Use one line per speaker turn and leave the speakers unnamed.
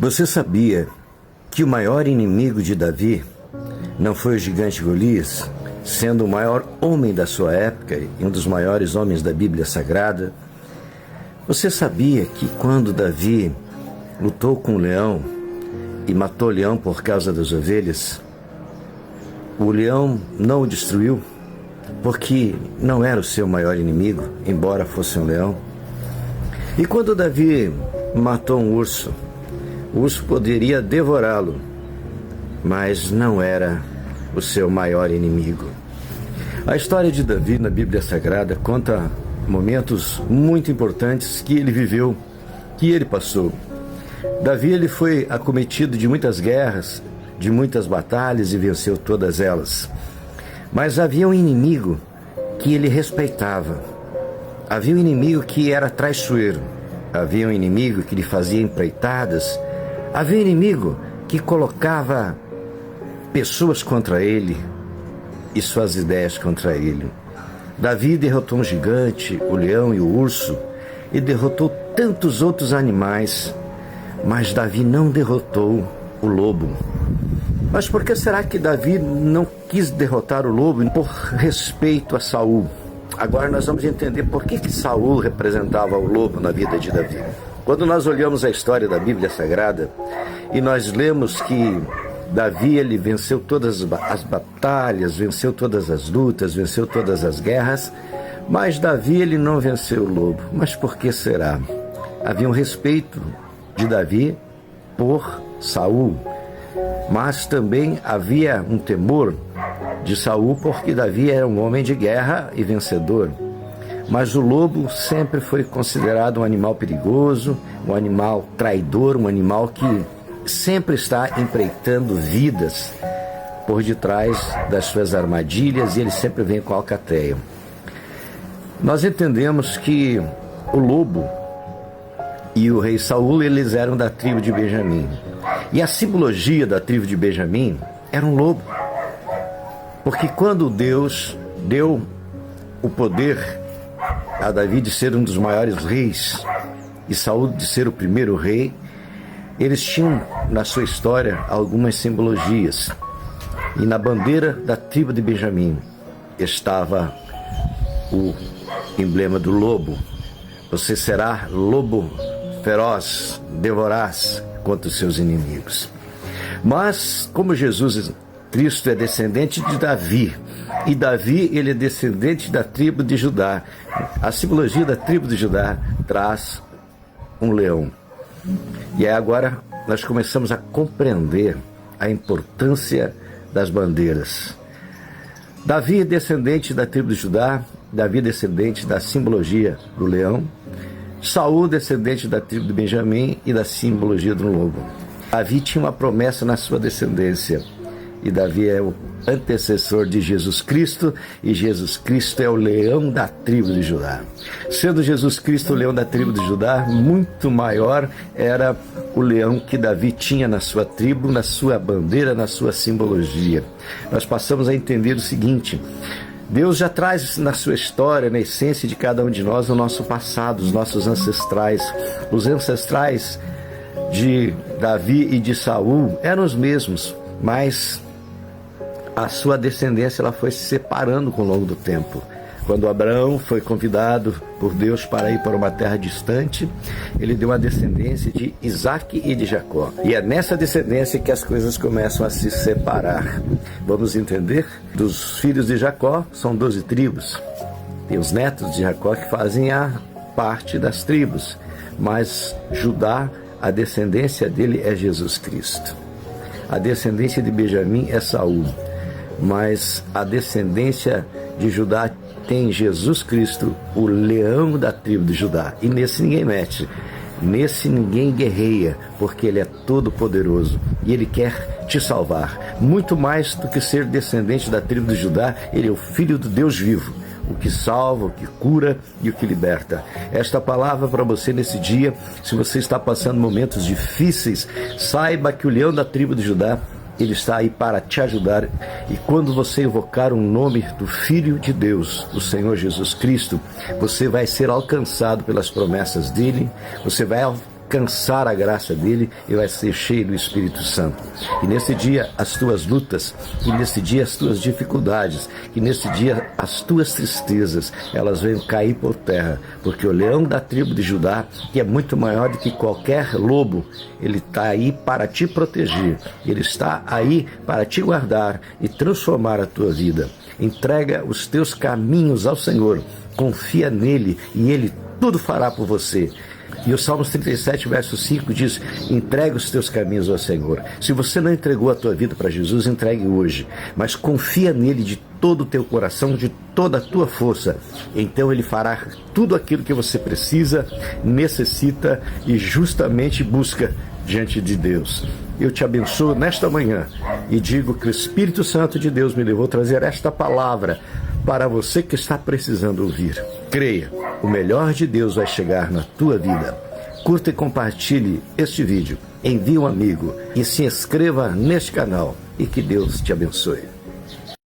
Você sabia que o maior inimigo de Davi não foi o gigante Golias, sendo o maior homem da sua época e um dos maiores homens da Bíblia Sagrada? Você sabia que quando Davi lutou com o leão e matou o leão por causa das ovelhas, o leão não o destruiu, porque não era o seu maior inimigo, embora fosse um leão? E quando Davi matou um urso, o urso poderia devorá-lo, mas não era o seu maior inimigo. A história de Davi na Bíblia Sagrada conta momentos muito importantes que ele viveu, que ele passou. Davi ele foi acometido de muitas guerras, de muitas batalhas e venceu todas elas. Mas havia um inimigo que ele respeitava. Havia um inimigo que era traiçoeiro. Havia um inimigo que lhe fazia empreitadas. Havia um inimigo que colocava pessoas contra ele e suas ideias contra ele. Davi derrotou um gigante, o leão e o urso, e derrotou tantos outros animais, mas Davi não derrotou o lobo. Mas por que será que Davi não quis derrotar o lobo? Por respeito a Saul. Agora nós vamos entender por que Saul representava o lobo na vida de Davi. Quando nós olhamos a história da Bíblia Sagrada e nós lemos que Davi ele venceu todas as batalhas, venceu todas as lutas, venceu todas as guerras, mas Davi ele não venceu o lobo. Mas por que será? Havia um respeito de Davi por Saul, mas também havia um temor de Saul porque Davi era um homem de guerra e vencedor. Mas o lobo sempre foi considerado um animal perigoso, um animal traidor, um animal que sempre está empreitando vidas por detrás das suas armadilhas, e ele sempre vem com alcateia. Nós entendemos que o lobo e o rei Saul, eles eram da tribo de Benjamim. E a simbologia da tribo de Benjamim era um lobo. Porque quando Deus deu o poder a Davi de ser um dos maiores reis e Saul de ser o primeiro rei, eles tinham na sua história algumas simbologias. E na bandeira da tribo de Benjamim estava o emblema do lobo. Você será lobo feroz, devoraz contra os seus inimigos. Mas como Jesus Cristo é descendente de Davi, e Davi ele é descendente da tribo de Judá, a simbologia da tribo de Judá traz um leão. E aí agora nós começamos a compreender a importância das bandeiras. Davi é descendente da tribo de Judá, Davi é descendente da simbologia do leão, Saul descendente da tribo de Benjamim e da simbologia do lobo. Davi tinha uma promessa na sua descendência, e Davi é o antecessor de Jesus Cristo, e Jesus Cristo é o leão da tribo de Judá. Sendo Jesus Cristo o leão da tribo de Judá, muito maior era o leão que Davi tinha na sua tribo, na sua bandeira, na sua simbologia. Nós passamos a entender o seguinte: Deus já traz na sua história, na essência de cada um de nós, o nosso passado, os nossos ancestrais. Os ancestrais de Davi e de Saul eram os mesmos, mas a sua descendência ela foi se separando com o longo do tempo. Quando Abraão foi convidado por Deus para ir para uma terra distante, ele deu uma descendência de Isaac e de Jacó. E é nessa descendência que as coisas começam a se separar. Vamos entender? Dos filhos de Jacó são 12 tribos. Tem os netos de Jacó que fazem a parte das tribos. Mas Judá, a descendência dele é Jesus Cristo. A descendência de Benjamim é Saul. Mas a descendência de Judá tem Jesus Cristo, o leão da tribo de Judá. E nesse ninguém mete, nesse ninguém guerreia, porque ele é todo poderoso e ele quer te salvar. Muito mais do que ser descendente da tribo de Judá, ele é o Filho do Deus vivo, o que salva, o que cura e o que liberta. Esta palavra para você nesse dia, se você está passando momentos difíceis, saiba que o leão da tribo de Judá, ele está aí para te ajudar. E quando você invocar o nome do Filho de Deus, do Senhor Jesus Cristo, você vai ser alcançado pelas promessas dele, você vai alcançar a graça dele e vai ser cheio do Espírito Santo. E nesse dia as tuas lutas, e nesse dia as tuas dificuldades, e nesse dia as tuas tristezas, elas venham cair por terra, porque o leão da tribo de Judá, que é muito maior do que qualquer lobo, ele está aí para te proteger, ele está aí para te guardar e transformar a tua vida. Entrega os teus caminhos ao Senhor, confia nele e ele tudo fará por você. E o Salmos 37, verso 5 diz: entrega os teus caminhos ao Senhor. Se você não entregou a tua vida para Jesus, entregue hoje, mas confia nele de todo o teu coração, de toda a tua força. Então ele fará tudo aquilo que você precisa, necessita e justamente busca diante de Deus. Eu te abençoo nesta manhã e digo que o Espírito Santo de Deus me levou a trazer esta palavra para você que está precisando ouvir. Creia, o melhor de Deus vai chegar na tua vida. Curta e compartilhe este vídeo, envie um amigo e se inscreva neste canal e que Deus te abençoe.